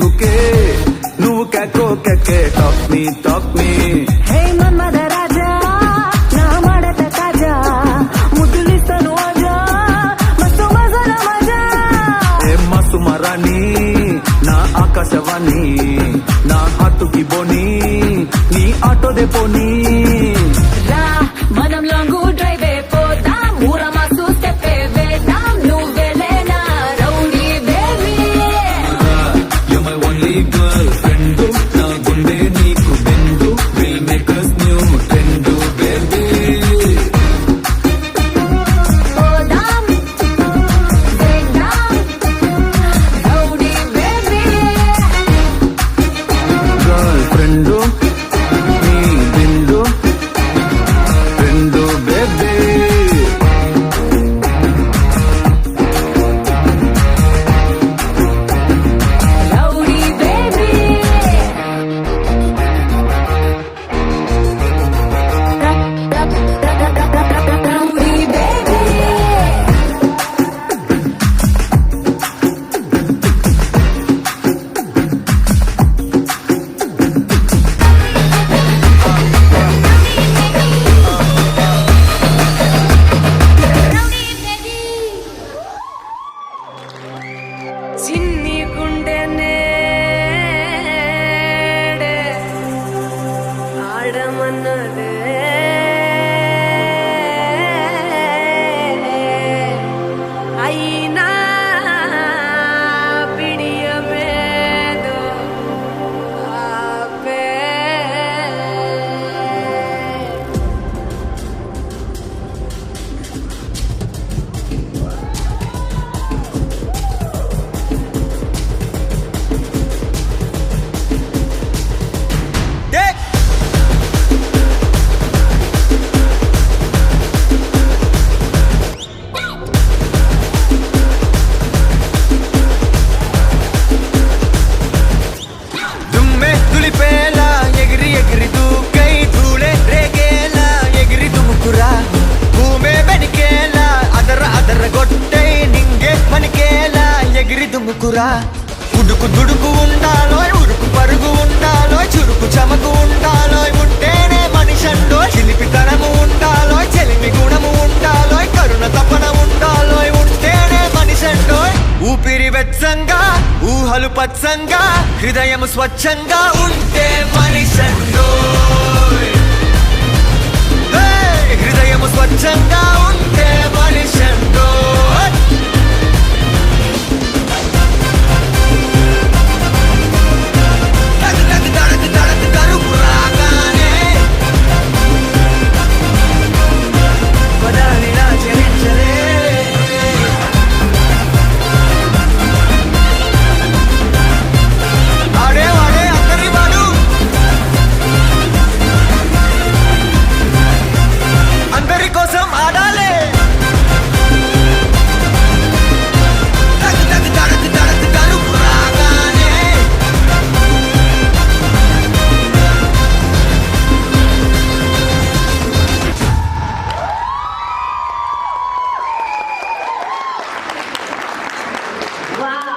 bouquet నువ్వు కేకో కేకే talk మీ హే మన్మద రాజా నా మడత తాజా ముద్దులిస్తాను ఆజా మస్తు మజాల మజా ఏ మసు మరాని నా ఆకాశవాణి నా హాటుకి బోని నీ ఆటో దే పోనీ రా మనం లాంగ్ డ్రైవ్ పోదాం ఊరా మాసు స్టెప్ వేద్దాం నువ్వెలేనా rowdy baby You're my only girlfriend నా గుండె నీకు బెండు will make us new trend baby పోదాం వేద్దాం రౌడీ బేబీ girlfriend నీ bend friend baby rowdy baby rowdy baby చిన్ని గుండెనే ఆడమన్నదే అయినా పిడియమేదో ఆపే దుమ్మె తులిపేలా ఎగిరి ఎగిరి దూకై ధూళే రేగేలా ఎగిరి దుముకురా భూమే బెనికేలా అదర అదర గొట్టై నింగే మనికేలా ఎగిరి దుముకురా ఉడుకు దుడుకు ఉండాలో ఉడుకు పరుగు ఉండాలో చురుకు చమకు ఉండాలో ఉంటేనే మనిషండో చిలిపితనము ఉండాలో చెలిమి గుణము ఉండాలో కరుణ తపన ఉండాలో ఉంటేనే మనిషండో ఊపిరి వెచ్చంగా ఊహలు పచ్చంగా హృదయము స్వచ్ఛంగా ఉంటే మనిషండో హృదయము స్వచ్ఛంగా ఉంటే మనిషండో తడుపు రాగానే పదాలిలా చెలించలే ఆడే వాడే అందరి వాడు అందరి కోసం ఆడాలే తడుపు రాగానే వావ్